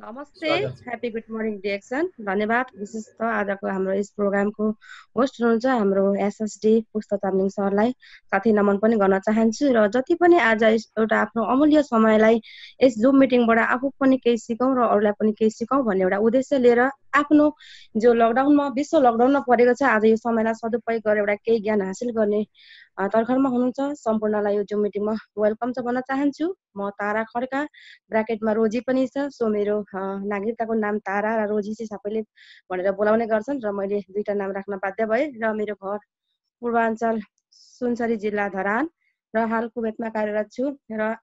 नमस्ते, स्वागत छ। Happy good morning DXN. धन्यवाद। विशेष त आजको हाम्रो यस प्रोग्रामको होस्ट हुनुहुन्छ हाम्रो एसएसडी पुष्प ताम्लिङ सरलाई साथै नमन पनि गर्न चाहन्छु र जति पनि आज एउटा आफ्नो अमूल्य समयलाई यस जुम मिटिङबाट आफू पनि केही सिकौँ र अरूलाई पनि केही सिकौँ भन्ने एउटा उद्देश्य लिएर आफ्नो जो लकडाउनमा विश्व लकडाउनमा परेको छ आज यो समयलाई सदुपयोग गरेर एउटा केही ज्ञान हासिल गर्ने तर्खरमा हुनुहुन्छ। सम्पूर्णलाई यो जुम मिटिङमा वेलकम चाहिँ भन्न चाहन्छु। म तारा खड्का, ब्राकेटमा रोजी पनि छ। सो मेरो नागरिकताको नाम तारा र रोजी चाहिँ सबैले भनेर बोलाउने गर्छन् र मैले दुईटा नाम राख्न बाध्य भएँ र मेरो घर पूर्वाञ्चल सुनसरी जिल्ला धरान र हाल कुवेतमा कार्यरत छु र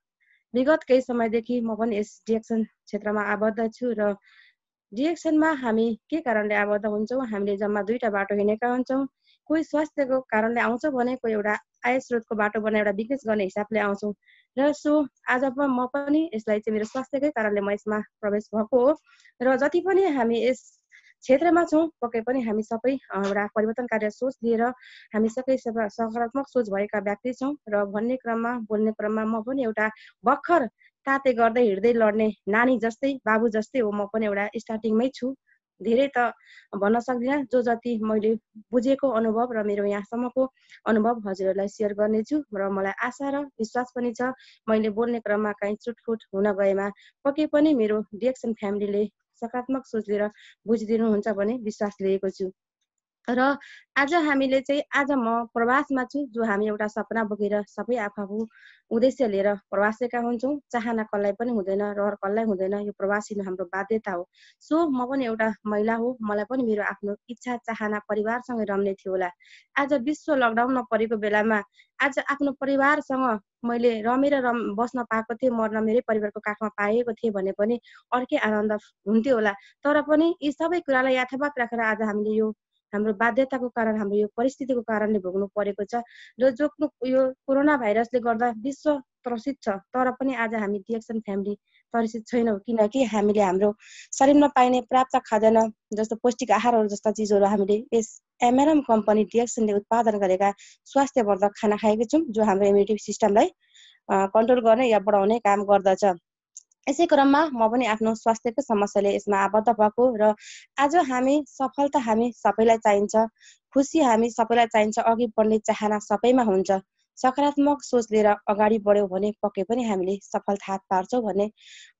विगत केही समयदेखि म पनि यस डिएक्सन क्षेत्रमा आबद्ध छु र डिएक्सनमा हामी के कारणले आबद्ध हुन्छौँ, हामीले जम्मा दुईटा बाटो हिँडेका हुन्छौँ। कोही स्वास्थ्यको कारणले आउँछ भने कोही एउटा आय स्रोतको बाटो बनाएर एउटा बिजनेस गर्ने हिसाबले आउँछौँ र सो आज म पनि यसलाई चाहिँ मेरो स्वास्थ्यकै कारणले म यसमा प्रवेश भएको हो र जति पनि हामी यस क्षेत्रमा छौँ पक्कै पनि हामी सबै एउटा परिवर्तनकारी सोच लिएर हामी सबै सकारात्मक सोच भएका व्यक्ति छौँ र भन्ने क्रममा बोल्ने क्रममा म पनि एउटा भर्खर ताते गर्दै हिँड्दै लड्ने नानी जस्तै बाबु जस्तै हो। म पनि एउटा स्टार्टिङमै छु, धेरै त भन्न सक्दिनँ। जो जति मैले बुझेको अनुभव र मेरो यहाँसम्मको अनुभव हजुरहरूलाई सेयर गर्नेछु र मलाई आशा र विश्वास पनि छ मैले बोल्ने क्रममा काहीँ चुटफुट हुन गएमा पक्कै पनि मेरो डिएक्सन फ्यामिलीले सकारात्मक सोच लिएर बुझिदिनुहुन्छ भन्ने विश्वास लिएको छु। र आज हामीले चाहिँ आज म प्रवासमा छु, जो हामी एउटा सपना बोकेर सबै आफू उद्देश्य लिएर प्रवासेका हुन्छौँ। चाहना कसलाई पनि हुँदैन, रहर कसलाई हुँदैन, यो प्रवासी हाम्रो बाध्यता हो। सो म पनि एउटा महिला हो, मलाई पनि मेरो आफ्नो इच्छा चाहना परिवारसँग रम्ने थियो होला। आज विश्व लकडाउनमा परेको बेलामा आज आफ्नो परिवारसँग मैले रमेर बस्न पाएको थिएँ, मर्न मेरै परिवारको काखमा पाएको थिएँ भने पनि अर्कै आनन्द हुन्थ्यो होला। तर पनि यी सबै कुरालाई यथावत राखेर आज हामीले यो हाम्रो बाध्यताको कारण हाम्रो यो परिस्थितिको कारणले भोग्नु परेको छ र जो यो कोरोना भाइरसले गर्दा विश्व त्रसित छ। तर पनि आज हामी डिएक्सन फ्यामिली त्रसित छैनौँ, किनकि हामीले हाम्रो शरीरमा पाइने प्राप्त खाद्यान्न जस्तो पौष्टिक आहारहरू जस्ता चिजहरू हामीले यस एमएनएम कम्पनी डिएक्सनले उत्पादन गरेका स्वास्थ्यवर्धक खाना खाएका छौँ, जो हाम्रो इम्युनिटी सिस्टमलाई कन्ट्रोल गर्ने या बढाउने काम गर्दछ। यसै क्रममा म पनि आफ्नो स्वास्थ्यको समस्याले यसमा आबद्ध भएको र आज हामी सफलता हामी सबैलाई चाहिन्छ, खुसी हामी सबैलाई चाहिन्छ, अघि बढ्ने चाहना सबैमा हुन्छ। सकारात्मक सोच लिएर अगाडि बढ्यौँ भने पक्कै पनि हामीले सफलता हात पार्छौँ भन्ने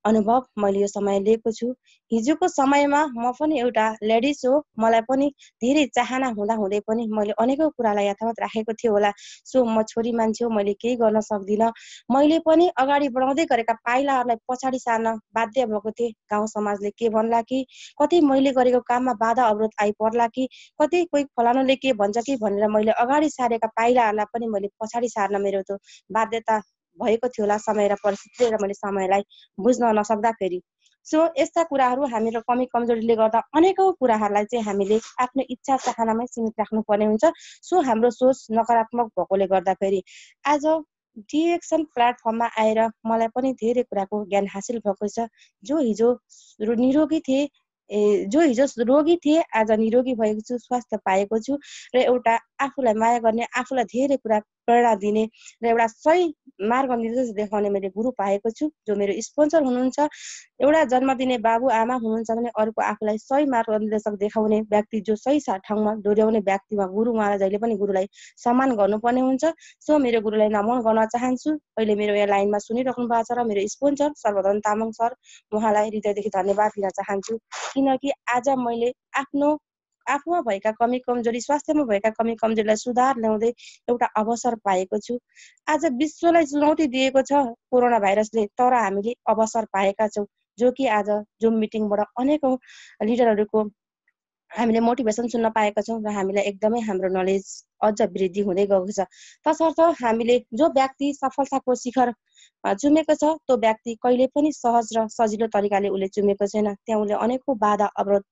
अनुभव मैले यो समय लिएको छु। हिजोको समयमा म पनि एउटा लेडिज हो, मलाई पनि धेरै चाहना हुँदै पनि मैले अनेकौँ कुरालाई यथावत राखेको थियो होला। सो म छोरी मान्छे हो, मैले केही गर्न सक्दिनँ। मैले पनि अगाडि बढाउँदै गरेका पाइलाहरूलाई पछाडि सार्न बाध्य भएको थिएँ। गाउँ समाजले के भन्ला कि, कति मैले गरेको काममा बाधा अवरोध आइपर्ला कि, कति कोही फलानुले के भन्छ कि भनेर मैले अगाडि सारेका पाइलाहरूलाई पनि मैले पछाडि सार्न मेरो त्यो बाध्यता भएको थियो होला समय र परिस्थितिले, र मैले समयलाई बुझ्न नसक्दाखेरि। सो यस्ता कुराहरू हाम्रो कमी कमजोरीले गर्दा अनेकौँ कुराहरूलाई चाहिँ हामीले आफ्नो इच्छा चाहनामै सीमित राख्नुपर्ने हुन्छ। सो हाम्रो सोच नकारात्मक भएकोले गर्दाखेरि आज डिएक्सन प्लेटफर्ममा आएर मलाई पनि धेरै कुराको ज्ञान हासिल भएको छ। जो हिजो निरोगी थिए जो हिजो रोगी थिए आज निरोगी भएको छु, स्वास्थ्य पाएको छु र एउटा आफूलाई माया गर्ने, आफूलाई धेरै कुरा प्रेरणा दिने र एउटा सही मार्ग निर्देश देखाउने मैले गुरु पाएको छु, जो मेरो स्पोन्सर हुनुहुन्छ। एउटा जन्म दिने बाबु आमा हुनुहुन्छ भने अर्को आफूलाई सही मार्ग निर्देशक देखाउने व्यक्ति, जो सही ठाउँमा डोर्याउने व्यक्तिमा गुरु, उहाँलाई जहिले पनि गुरुलाई सम्मान गर्नुपर्ने हुन्छ। सो मेरो गुरुलाई नमन गर्न चाहन्छु। अहिले मेरो यहाँ लाइनमा सुनिराख्नु भएको छ र मेरो स्पोन्सर सर्वधन तामाङ सर, उहाँलाई हृदयदेखि धन्यवाद दिन चाहन्छु, किनकि आज मैले आफूमा भएका कमी कमजोरी, स्वास्थ्यमा भएका कमी कमजोरीलाई सुधार ल्याउँदै एउटा अवसर पाएको छु। आज विश्वलाई चुनौती दिएको छ कोरोना भाइरसले, तर हामीले अवसर पाएका छौँ, जो कि आज जुम मिटिङबाट अनेकौँ लिडरहरूको हामीले मोटिभेसन सुन्न पाएका छौँ र हामीलाई एकदमै हाम्रो नलेज अझ वृद्धि हुँदै गएको छ। तसर्थ हामीले जो व्यक्ति सफलताको शिखर चुमेको छ त्यो व्यक्ति कहिले पनि सहज र सजिलो तरिकाले उसले चुमेको छैन। त्यहाँ उसले अनेकौँ बाधा अवरोध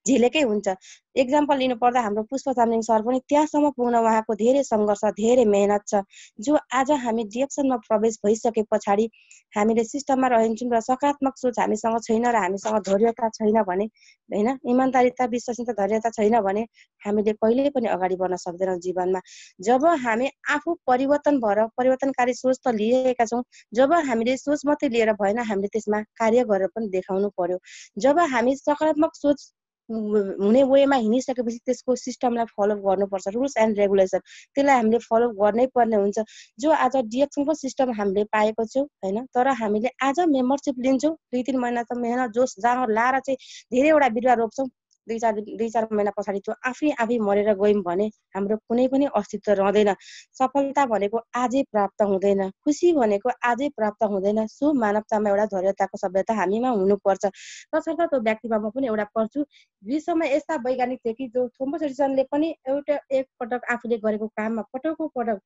झिलेकै हुन्छ। एक्जाम्पल लिनु पर्दा हाम्रो पुष्प चामलिङ सर पनि त्यहाँसम्म पुग्न उहाँको धेरै सङ्घर्ष, धेरै मेहनत छ, जो आज हामी डिएक्सनमा प्रवेश भइसके पछाडि हामीले सिस्टममा रहन्छौँ र सकारात्मक सोच हामीसँग छैन र हामीसँग धैर्यता छैन भने, होइन, इमान्दारिता, विश्वसनीयता, धैर्यता छैन भने हामीले कहिल्यै पनि अगाडि बढ्न सक्दैनौँ जीवनमा। जब हामी आफू परिवर्तन भएर परिवर्तनकारी सोच त लिएका छौँ, जब हामीले सोच मात्रै लिएर भएन, हामीले त्यसमा कार्य गरेर पनि देखाउनु पर्यो। जब हामी सकारात्मक सोच हुने वेमा हिँडिसकेपछि त्यसको सिस्टमलाई फलो गर्नुपर्छ, रुल्स एन्ड रेगुलेसन, त्यसलाई हामीले फलो गर्नै पर्ने हुन्छ। जो आज डिएक्सनको सिस्टम हामीले पाएको छौँ, होइन, तर हामीले आज मेम्बरसिप लिन्छौँ, 2-3 महिना त मेहनत जोस जाँगर लाएर चाहिँ धेरैवटा बिरुवा रोप्छौँ, 2-4 महिना पछाडि त्यो आफै मरेर गयौँ भने हाम्रो कुनै पनि अस्तित्व रहँदैन। सफलता भनेको आजै प्राप्त हुँदैन, खुसी भनेको आजै प्राप्त हुँदैन। सो मानवतामा एउटा धैर्यताको सभ्यता हामीमा हुनुपर्छ। तसर्थ त्यो व्यक्तिमा म पनि एउटा पढ्छु, विश्वमा यस्ता वैज्ञानिक थिए कि जो थोमस एडिसनले पनि एकपटक आफूले गरेको काममा पटकौँ पटक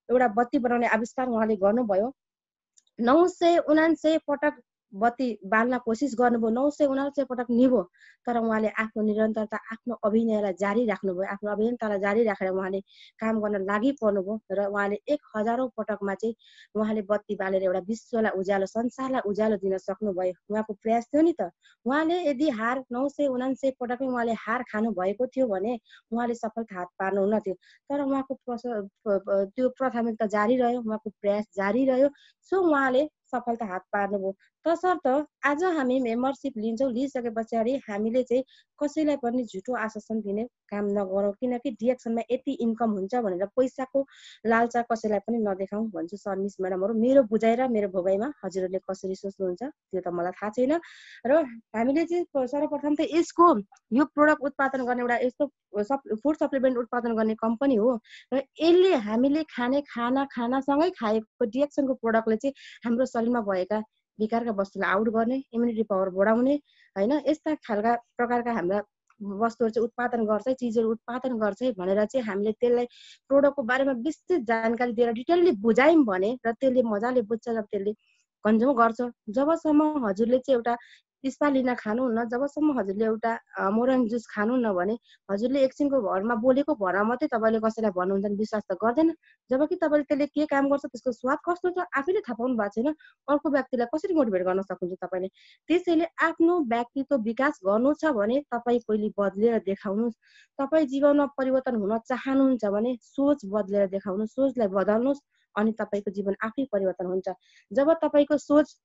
एउटा बत्ती बनाउने आविष्कार उहाँले गर्नुभयो। 979 पटक बत्ती बाल्न कोसिस गर्नुभयो, 979 पटक निभो, तर उहाँले आफ्नो निरन्तरता, आफ्नो अभिनयलाई जारी राख्नुभयो, आफ्नो अभियन्तालाई जारी राखेर उहाँले काम गर्न लागि पर्नुभयो र उहाँले 1000औं पटकमा चाहिँ उहाँले बत्ती बालेर एउटा विश्वलाई उज्यालो, संसारलाई उज्यालो दिन सक्नुभयो। उहाँको प्रयास थियो नि त। उहाँले यदि 979 पटकै उहाँले हार खानु भएको थियो भने उहाँले सफलता हात पार्नु हुन थियो, तर उहाँको त्यो प्राथमिकता जारी रह्यो, उहाँको प्रयास जारी रह्यो। सो उहाँले सफलता हात पार्नुभयो। तसर्थ आज हामी मेम्बरसिप लिन्छौँ, लिइसके पछाडि हामीले चाहिँ कसैलाई पनि झुटो आश्वासन दिने काम नगरौँ, किनकि डिएक्सनमा यति इन्कम हुन्छ भनेर पैसाको लालचा कसैलाई पनि नदेखाउँ भन्छु सर, मिस, म्याडमहरू। मेरो बुझाइ र मेरो भोगाइमा हजुरहरूले कसरी सोच्नुहुन्छ त्यो त मलाई थाहा छैन। र हामीले चाहिँ सर्वप्रथम त यसको यो प्रोडक्ट उत्पादन गर्ने एउटा यस्तो फुड सप्लिमेन्ट उत्पादन गर्ने कम्पनी हो र यसले हामीले खाने खानासँगै खाएको डिएक्सनको प्रोडक्टले चाहिँ हाम्रो शरीरमा भएका विकारका वस्तुलाई आउट गर्ने, इम्युनिटी पावर बढाउने, होइन, यस्ता खालका प्रकारका हाम्रा वस्तुहरू चाहिँ उत्पादन गर्छ, चिजहरू उत्पादन गर्छ भनेर चाहिँ हामीले त्यसलाई प्रोडक्टको बारेमा विस्तृत जानकारी दिएर डिटेलली बुझायौँ भने र त्यसले मजाले बुझ्छ र त्यसले कन्ज्युम गर्छ। जबसम्म हजुरले चाहिँ एउटा स्पालिना खानुहुन्न, जबसम्म हजुरले एउटा मोरङ जुस खानुहुन्न भने हजुरले एकछिनको भरमा बोलेको भरमा मात्रै तपाईँले कसैलाई भन्नुहुन्छ भने विश्वास त गर्दैन। जबकि तपाईँले त्यसले के काम गर्छ, त्यसको स्वाद कस्तो छ आफैले थाहा पाउनु भएको छैन, अर्को व्यक्तिलाई कसरी मोटिभेट गर्न सक्नुहुन्छ तपाईँले। त्यसैले आफ्नो व्यक्तित्व विकास गर्नु छ भने तपाईँ पहिले बदलेर देखाउनुहोस्। तपाईँ जीवनमा परिवर्तन हुन चाहनुहुन्छ भने सोच बदलेर देखाउनुहोस्, सोचलाई बदल्नुहोस्, अनि तपाईँको जीवन आफै परिवर्तन हुन्छ। जब तपाईँको सोच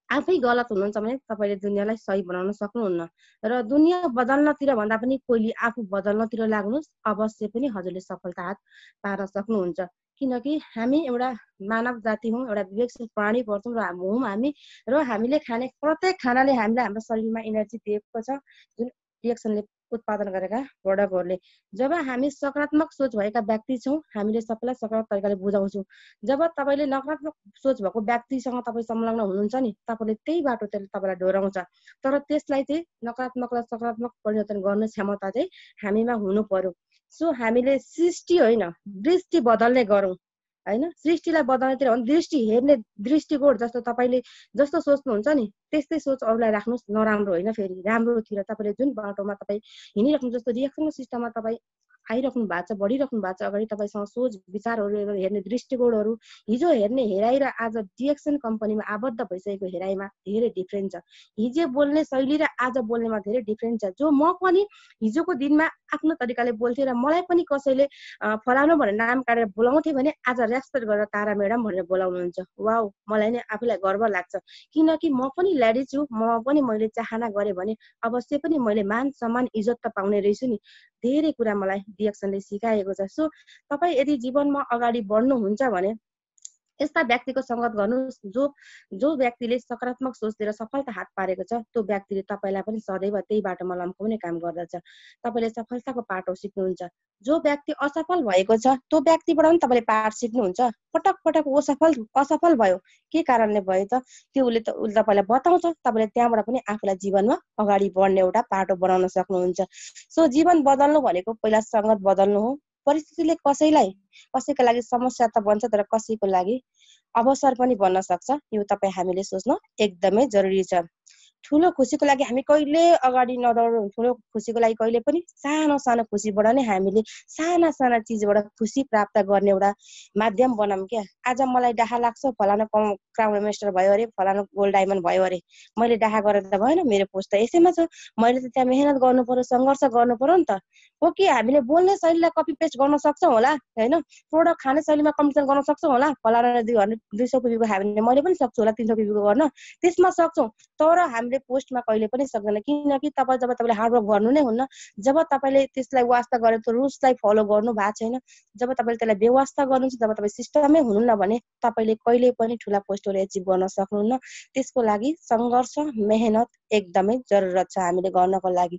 आफै गलत हुनुहुन्छ भने तपाईँले दुनियाँलाई सही बनाउन सक्नुहुन्न। र दुनियाँ बदल्नतिर भन्दा पनि पहिले आफू बदल्नतिर लाग्नुहोस्, अवश्य पनि हजुरले सफलता हात पार्न सक्नुहुन्छ। किनकि हामी एउटा मानव जाति हौँ, एउटा विवेकशील प्राणी पर्छौँ र हौँ हामी, र हामीले खाने प्रत्येक खानाले हामीलाई हाम्रो शरीरमा इनर्जी दिएको छ, जुन डिएक्सनले उत्पादन गरेका प्रोडक्टहरूले। जब हामी सकारात्मक सोच भएका व्यक्ति छौँ, हामीले सबैलाई सकारात्मक तरिकाले बुझाउँछौँ। जब तपाईँले नकारात्मक सोच भएको व्यक्तिसँग तपाईँ संलग्न हुनुहुन्छ नि, तपाईँले त्यही बाटो त्यसले तपाईँलाई डोराउँछ। तर त्यसलाई चाहिँ नकारात्मकलाई सकारात्मक परिवर्तन गर्ने क्षमता चाहिँ हामीमा हुनु पर्यो। सो हामीले सृष्टि होइन, दृष्टि बदल्ने गरौँ, होइन, सृष्टिलाई बदल्नेतिर भने दृष्टि हेर्ने दृष्टिकोण जस्तो तपाईँले जस्तो सोच्नुहुन्छ नि त्यस्तै सोच अरूलाई राख्नुहोस्। नराम्रो होइन, फेरि राम्रोतिर तपाईँले जुन बाटोमा तपाईँ हिँडिराख्नु, जस्तो रिएक्सनको सिस्टममा तपाईँ आइराख्नु भएको छ, बढिराख्नु भएको छ, अगाडि तपाईँसँग सोच विचारहरू हेर्ने दृष्टिकोणहरू, हिजो हेर्ने हेराइ र आज डिएक्सन कम्पनीमा आबद्ध भइसकेको हेराइमा धेरै डिफ्रेन्स छ। हिजो बोल्ने शैली र आज बोल्नेमा धेरै डिफ्रेन्स छ। जो म पनि हिजोको दिनमा आफ्नो तरिकाले बोल्थेँ र मलाई पनि कसैले फलानु भनेर नाम काटेर बोलाउँथेँ भने आज रेस्पेक्ट गरेर तारा म्याडम भनेर बोलाउनुहुन्छ। वाउ, मलाई नै आफूलाई गर्व लाग्छ, किनकि म पनि लेडिज छु, पनि मैले चाहना गरेँ भने अवश्य पनि मैले मान सम्मान इज्जत त पाउने रहेछु नि। धेरै कुरा मलाई डिएक्सनले सिकाएको छ। सो तपाईँ यदि जीवनमा अगाडि बढ्नुहुन्छ भने यस्ता व्यक्तिको सङ्गत गर्नुहोस्, जो व्यक्तिले सकारात्मक सोच दिएर सफलता हात पारेको छ, त्यो व्यक्तिले तपाईँलाई पनि सदैव त्यही बाटोमा लम्काउने काम गर्दछ। तपाईँले सफलताको पाटो सिक्नुहुन्छ। जो व्यक्ति असफल भएको छ त्यो व्यक्तिबाट पनि तपाईँले पाठ सिक्नुहुन्छ। पटक पटक असफल भयो, के कारणले भयो त, त्यो उसले तपाईँलाई बताउँछ। तपाईँले त्यहाँबाट पनि आफूलाई जीवनमा अगाडि बढ्ने एउटा पाटो बनाउन सक्नुहुन्छ। सो जीवन बदल्नु भनेको पहिला सङ्गत बदल्नु हो। परिस्थितिले कसैको लागि समस्या त बन्छ, तर कसैको लागि अवसर पनि बन्न सक्छ। यो तपाईँ हामीले सोच्न एकदमै जरुरी छ। ठुलो खुसीको लागि हामी कहिले अगाडि नदौडौँ। ठुलो खुसीको लागि कहिले पनि सानो सानो खुसीबाट नै हामीले साना साना चिजबाट खुसी प्राप्त गर्ने एउटा माध्यम बनाऊँ क्या। आज मलाई डाहा लाग्छ फलाना क्राउन मास्टर भयो अरे, फलाना गोल्ड डायमन्ड भयो अरे, मैले डाहा गरेर त भएन, मेरो पोस्ट त यसैमा छ, मैले त त्यहाँ मेहनत गर्नु पर्यो, सङ्घर्ष गर्नु पर्यो नि त। हो कि हामीले बोल्ने शैलीलाई कपी पेस्ट गर्न सक्छौँ होला होइन, प्रोडक्ट खाने शैलीमा कम्पिटिसन गर्न सक्छौँ होला, फलाना 200 पिबीको खायो भने मैले पनि सक्छु होला 300 पिबीको गर्न, त्यसमा सक्छौँ। तर हामीले पोस्टमा कहिले पनि सक्दैन, किनकि जब तपाईँले हार्डवर्क गर्नु नै हुन्न, जब तपाईँले त्यसलाई वास्ता गरेर त्यो रुल्सलाई फलो गर्नु भएको छैन, जब तपाईँले त्यसलाई व्यवस्था गर्नुहुन्छ, जब तपाईँ सिस्टमै हुनुहुन्न भने तपाईँले कहिले पनि ठुला पोस्टहरू एचिभ गर्न सक्नुहुन्न। त्यसको लागि सङ्घर्ष मेहनत एकदमै जरुरत छ हामीले गर्नको लागि।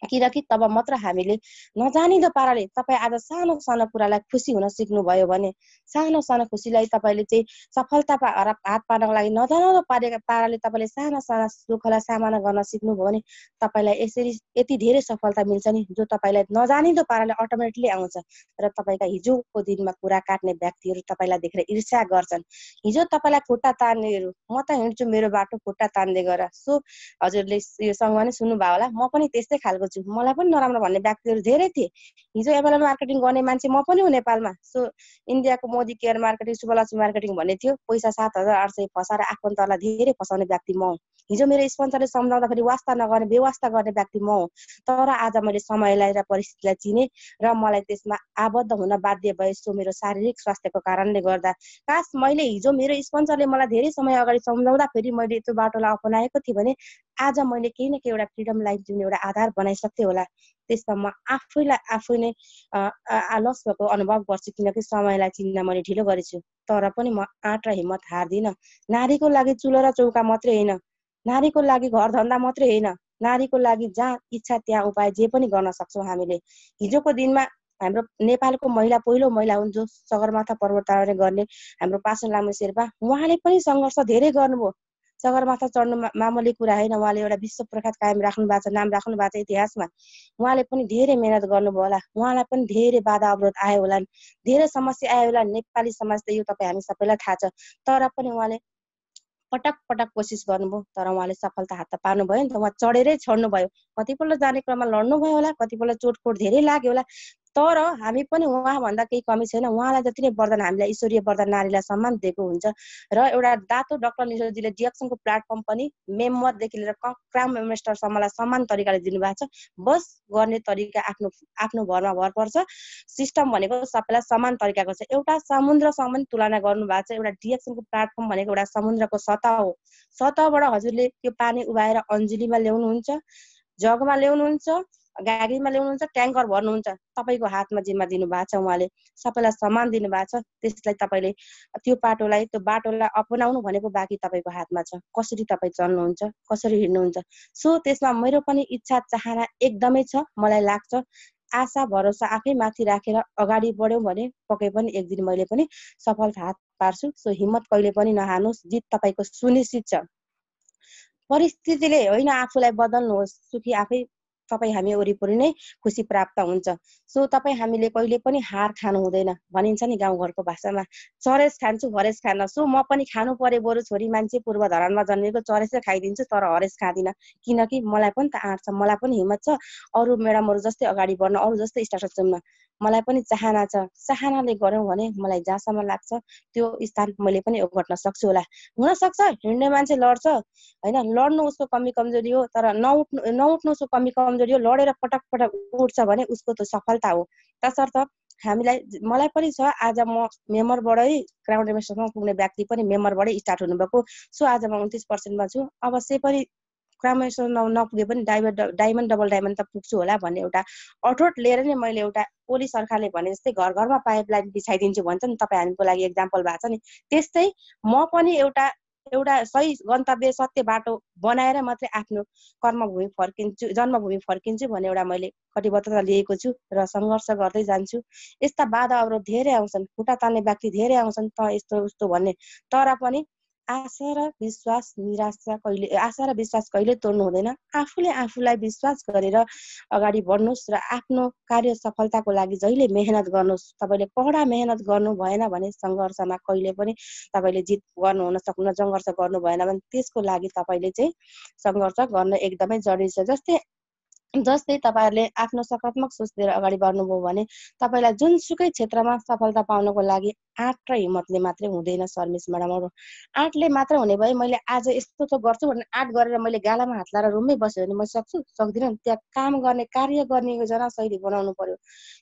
किनकि तब मात्र हामीले नजानिदो पाराले तपाईँ आज सानो सानो कुरालाई खुसी हुन सिक्नुभयो भने, सानो सानो खुसीलाई तपाईँले चाहिँ सफलता हात पार्नको लागि नजानिदो पाराले तपाईँले साना साना दुःखलाई सामना गर्न सिक्नुभयो भने तपाईँलाई यसरी यति धेरै सफलता मिल्छ नि, जो तपाईँलाई नजानिदो पाराले अटोमेटिकली आउँछ। र तपाईँका हिजोको दिनमा कुरा काट्ने व्यक्तिहरू तपाईँलाई देखेर ईर्ष्या गर्छन्। हिजो तपाईँलाई खुट्टा तान्नेहरू, म त हिँड्छु मेरो बाटो खुट्टा तान्दै गर, सो हजुरले यो सङ्ग नै सुन्नुभयो होला, म पनि त्यस्तै खालको छु। मलाई पनि नराम्रो भन्ने व्यक्तिहरू धेरै थिए। हिजो एमएलएम मार्केटिङ गर्ने मान्छे म पनि हो नेपालमा। सो इन्डियाको Modi care marketing, Shubhalakshmi marketing भन्ने थियो, पैसा 7,800 फसाएर आफन्तलाई धेरै फसाउने व्यक्ति म हो। हिजो मेरो स्पोन्सरले सम्झाउँदाखेरि वास्ता नगर्ने बेवास्ता गर्ने व्यक्ति म हो। तर आज मैले समयलाई र परिस्थितिलाई चिने र मलाई त्यसमा आबद्ध हुन बाध्य भए, सो मेरो शारीरिक स्वास्थ्यको कारणले गर्दा। काश मैले हिजो मेरो स्पोन्सरले मलाई धेरै समय अगाडि सम्झाउँदाखेरि मैले त्यो बाटोलाई अपनाएको थिएँ भने आज मैले केही न केही एउटा फ्रिडम लाइफ जिउने एउटा आधार बनाइसक्थेँ होला। त्यसमा म आफैलाई आफै नै आलस भएको अनुभव गर्छु, किनकि समयलाई चिन्न मैले ढिलो गरेछु। तर पनि म आँट र हिम्मत हार्दिनँ। नारीको लागि चुलो र चौका मात्रै होइन, नारीको लागि घर धन्दा मात्रै होइन, नारीको लागि जहाँ इच्छा त्यहाँ उपाय जे पनि गर्न सक्छौँ हामीले। हिजोको दिनमा हाम्रो नेपालको महिला पहिलो महिला हुन् जो सगरमाथा पर्वतारोहण गर्ने हाम्रो पासाङ लामा शेर्पा। उहाँले पनि सङ्घर्ष धेरै गर्नुभयो। सगरमाथा चढ्नु मामुली कुरा होइन, उहाँले एउटा विश्व प्रख्यात कायम राख्नु भएको छ, नाम राख्नु भएको छ इतिहासमा। उहाँले पनि धेरै मेहनत गर्नुभयो होला, उहाँलाई पनि धेरै बाधा अवरोध आयो होला, धेरै समस्या आयो होला। नेपाली समाज त यो तपाईँ हामी सबैलाई थाहा छ। तर पनि उहाँले पटक पटक कोसिस गर्नुभयो, तर उहाँले सफलता हात पार्नु भयो नि त। उहाँ चढेरै छोड्नु भयो, कतिपल्ट जाने क्रममा लड्नु भयो होला, कतिपल्ट चोटखोट धेरै लाग्यो होला। तर हामी पनि उहाँभन्दा केही कमी छैन। उहाँलाई जति नै वरदान हामीलाई ईश्वरीय वरदान नारीलाई सम्मान दिएको हुन्छ। र एउटा दातो डाक्टर निशोजीले डिएक्सनको प्लेटफर्म पनि मेम्बरदेखि लिएर क्राउन मास्टरसम्मलाई समान तरिकाले दिनुभएको छ। बस गर्ने तरिका आफ्नो आफ्नो भरमा भर पर्छ। सिस्टम भनेको सबैलाई समान तरिकाको छ। एउटा समुद्रसँग पनि तुलना गर्नुभएको छ। एउटा डिएक्सनको प्लेटफर्म भनेको एउटा समुद्रको सतह हो। सतहबाट हजुरले त्यो पानी उभाएर अन्जुलीमा ल्याउनुहुन्छ, जगमा ल्याउनुहुन्छ, गाडीमा ल्याउनुहुन्छ, ट्याङ्कर भर्नुहुन्छ, तपाईँको हातमा जिम्मा दिनुभएको छ। उहाँले सबैलाई समान दिनुभएको छ। त्यसलाई तपाईँले त्यो बाटोलाई अपनाउनु भनेको बाँकी तपाईँको हातमा छ। कसरी तपाईँ चल्नुहुन्छ, कसरी हिँड्नुहुन्छ। सो त्यसमा मेरो पनि इच्छा चाहना एकदमै छ। मलाई लाग्छ आशा भरोसा आफै माथि राखेर अगाडि बढ्यौँ भने पक्कै पनि एक दिन मैले पनि सफलता हात पार्छु। सो हिम्मत कहिले पनि नहार्नुहोस्, जित तपाईँको सुनिश्चित छ। परिस्थितिले होइन आफूलाई बदल्नुहोस्, सुखी आफै तपाईँ हामी वरिपरि नै खुसी प्राप्त हुन्छ। सो तपाईँ हामीले कहिले पनि हार खानु हुँदैन। भनिन्छ नि गाउँघरको भाषामा, चरेस खान्छु हरेस खान्न। सो म पनि खानु परे, बरु छोरी मान्छे पूर्व धरानमा जन्मेको, चरेसै खाइदिन्छु तर हरेस खाँदिनँ। किनकि मलाई पनि त आँट छ, मलाई पनि हिम्मत छ अरू म्याडमहरू जस्तै अगाडि बढ्न, अरू जस्तै स्टार्टअप चुन्न। मलाई पनि चाहना छ। चाहनाले गऱ्यौँ भने मलाई जहाँसम्म लाग्छ त्यो स्थान मैले पनि ओगट्न सक्छु होला। हुनसक्छ हिँड्ने मान्छे लड्छ होइन, लड्नु उसको कमी कमजोरी हो, तर नउठ्नु उसको कमी कमजोरी हो। लडेर पटक पटक उठ्छ भने उसको त सफलता हो। तसर्थ मलाई पनि छ। आज म मेम्बरबाटै क्राउन मास्टरमा पुग्ने व्यक्ति पनि मेम्बरबाटै स्टार्ट हुनुभएको। सो आज म 29% छु। अवश्य पनि क्राउन मास्टर नपुगे पनि डायमन्ड डबल डायमन्ड त पुग्छु होला भन्ने एउटा अठोट लिएर नै मैले एउटा ओली सरकारले भने जस्तै घर घरमा पाइपलाइन बिछाइदिन्छु भन्छ नि, तपाईँ हामीको लागि एक्जाम्पल भएको छ नि, त्यस्तै म पनि एउटा सही गन्तव्य सत्य बाटो बनाएर मात्रै आफ्नो कर्मभूमि फर्किन्छु, जन्मभूमि फर्किन्छु भन्ने एउटा मैले कटिबद्धता लिएको छु र सङ्घर्ष गर्दै जान्छु। यस्ता बाधा अवरोध धेरै आउँछन्, खुट्टा तान्ने व्यक्ति धेरै आउँछन्, त यस्तो उस्तो भन्ने, तर पनि आशा र विश्वास कहिले तोड्नु हुँदैन। आफूले आफूलाई विश्वास गरेर अगाडि बढ्नुहोस् र आफ्नो कार्य सफलताको लागि जहिले मेहनत गर्नुहोस्। तपाईँले कडा मेहनत गर्नु भएन भने सङ्घर्षमा कहिले पनि तपाईँले जित गर्नु हुन सक्नुहुन्न। सङ्घर्ष गर्नु भएन भने त्यसको लागि तपाईँले चाहिँ सङ्घर्ष गर्न एकदमै जरुरी छ। जस्तै तपाईँहरूले आफ्नो सकारात्मक सोच लिएर अगाडि बढ्नुभयो भने तपाईँलाई जुनसुकै क्षेत्रमा सफलता पाउनको लागि आँट र हिम्मतले मात्रै हुँदैन। शर्मिस म्याडमहरू, आँटले मात्र हुने भए मैले आज यस्तो त गर्छु भनेर आँट गरेर मैले गालामा हात लाएर रुममै बस्यो भने म सक्छु सक्दिनँ। त्यहाँ काम गर्ने कार्य गर्ने योजना शैली बनाउनु पर्यो।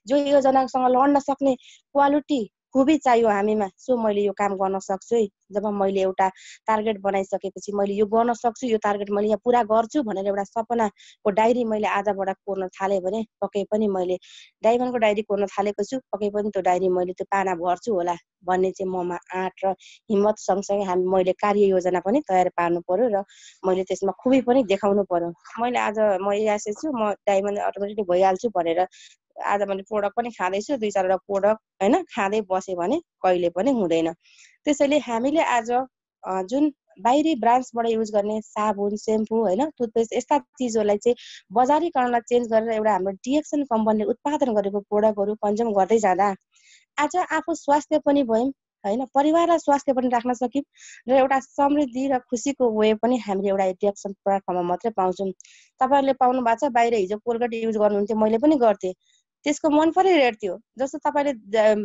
जो योजनासँग लड्न सक्ने क्वालिटी खुबी चाहियो हामीमा। सो मैले यो काम गर्न सक्छु है। जब मैले एउटा टार्गेट बनाइसकेपछि मैले यो गर्न सक्छु, यो टार्गेट मैले यहाँ पुरा गर्छु भनेर एउटा सपनाको डायरी मैले आजबाट कोर्न थालेँ भने पक्कै पनि मैले डायमन्डको डायरी कोर्न थालेको छु, पक्कै पनि त्यो डायरी मैले त्यो पाना भर्छु होला भन्ने चाहिँ ममा आँट र हिम्मत सँगसँगै मैले कार्य योजना पनि तयार पार्नु पर्यो र मैले त्यसमा खुबी पनि देखाउनु पर्यो। मैले आज म एसएस छु, म डायमन्ड अटोमेटिक भइहाल्छु भनेर आज मैले प्रोडक्ट पनि खाँदैछु, 2-4 वटा प्रोडक्ट होइन खाँदै बस्यो भने कहिले पनि हुँदैन। त्यसैले हामीले आज जुन बाहिरी ब्रान्चबाट युज गर्ने साबुन, सेम्पू होइन, टुथपेस्ट यस्ता चिजहरूलाई चाहिँ बजारीकरणलाई चेन्ज गरेर एउटा हाम्रो डिएक्सन कम्पनीले उत्पादन गरेको प्रोडक्टहरू कन्ज्युम गर्दै जाँदा आज आफू स्वास्थ्य पनि भयौँ होइन, परिवारलाई स्वास्थ्य पनि राख्न सक्यौँ र एउटा समृद्धि र खुसीको वे पनि हामीले एउटा डिएक्सन प्लेटफर्ममा मात्रै पाउँछौँ। तपाईँहरूले पाउनु भएको छ। बाहिर हिजो कोलगेट युज गर्नुहुन्थ्यो, मैले पनि गर्थेँ, त्यसको मन पनि रेट थियो। जस्तो तपाईँले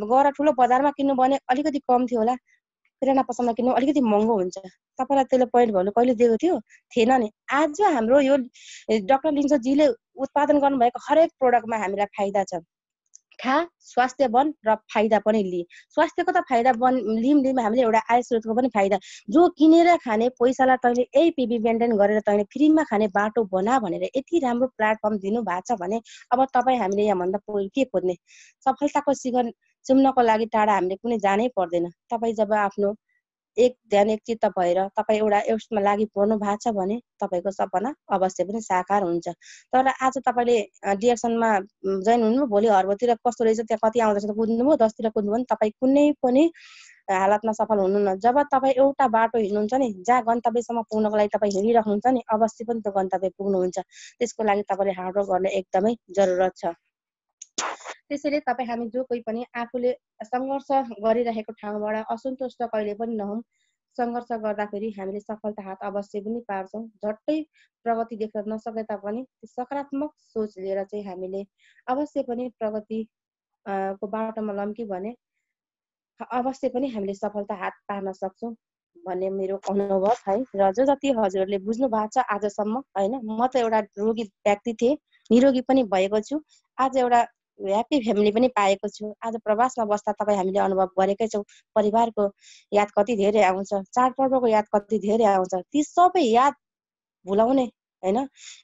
गएर ठुलो बजारमा किन्नु भने अलिकति कम थियो होला, किराना पसलमा किन्नु अलिकति महँगो हुन्छ। तपाईँलाई त्यसले पोइन्ट भ्यालु कहिले दिएको थिएन नि। आज हाम्रो यो डाक्टर लिन्चजीले उत्पादन गर्नुभएको हरेक प्रोडक्टमा हामीलाई फाइदा छ। खा, स्वास्थ्य बन र फाइदा पनि लि। स्वास्थ्यको त फाइदा लिम हामीले एउटा आय स्रोतको पनि फाइदा। जो किनेर खाने पैसालाई तैँले यही पिबी मेन्टेन गरेर तैँले फ्रीमा खाने बाटो बना भनेर यति राम्रो प्लेटफर्म दिनु भएको छ भने अब तपाईँ हामीले यहाँभन्दा के खोज्ने? सफलताको शिखर चुम्नको लागि टाढा हामीले कुनै जानै पर्दैन। तपाईँ जब आफ्नो एक ध्यान एक चित्त भएर तपाईँ एउटा यसमा लागि पर्नु भएको छ भने तपाईँको सपना अवश्य पनि साकार हुन्छ। तर आज तपाईँले डिएक्सनमा जोइन हुनुभयो, भोलि हर्बोतिर कस्तो रहेछ त्यहाँ कति आउँदैछ त कुद्नुभयो, 10तिर कुद्नुभयो भने तपाईँ कुनै पनि हालतमा सफल हुनुहुन्न। जब तपाईँ एउटा बाटो हिँड्नुहुन्छ नि, जहाँ गन्तव्यसम्म पुग्नको लागि तपाईँ हिँडिराख्नुहुन्छ नि, अवश्य पनि त्यो गन्तव्य पुग्नुहुन्छ। त्यसको लागि तपाईँले हार्डवर्क गर्ने एकदमै जरुरत छ। त्यसैले तपाईँ हामी जो कोही पनि आफूले सङ्घर्ष गरिरहेको ठाउँबाट असन्तुष्ट कहिले पनि नहौँ। सङ्घर्ष गर्दाखेरि हामीले सफलता हात अवश्य पनि पार्छौँ। झट्टै प्रगति देख्न नसके तापनि सकारात्मक सोच लिएर चाहिँ हामीले अवश्य पनि प्रगति को बाटोमा लम्क्यौँ भने अवश्य पनि हामीले सफलता हात पार्न सक्छौँ भन्ने मेरो अनुभव है। र जो जति हजुरहरूले बुझ्नु भएको छ आजसम्म होइन, म त एउटा रोगी व्यक्ति थिएँ, निरोगी पनि भएको छु, आज एउटा ह्याप्पी फ्यामिली पनि पाएको छु। आज प्रवासमा बस्दा तपाईँ हामीले अनुभव गरेकै छौँ, परिवारको याद कति धेरै आउँछ, चाडपर्वको याद कति धेरै आउँछ। ती सबै याद भुलाउने होइन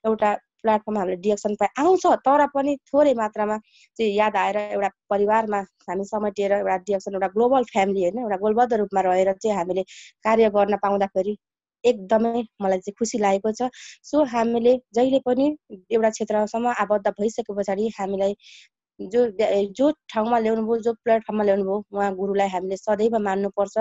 एउटा प्लेटफर्ममा हामीले डिएक्सन आउँछ, तर पनि थोरै मात्रामा चाहिँ याद आएर एउटा परिवारमा हामी समेटिएर एउटा डिएक्सन एउटा ग्लोबल फ्यामिली होइन, एउटा गोलबद्ध रूपमा रहेर चाहिँ हामीले कार्य गर्न पाउँदाखेरि एकदमै मलाई चाहिँ खुसी लागेको छ। सो हामीले जहिले पनि एउटा क्षेत्रसम्म आबद्ध भइसके पछाडि हामीलाई जो ठाउँमा ल्याउनुभयो, जो प्लेटफर्ममा ल्याउनुभयो, उहाँ गुरुलाई हामीले सदैव मान्नुपर्छ।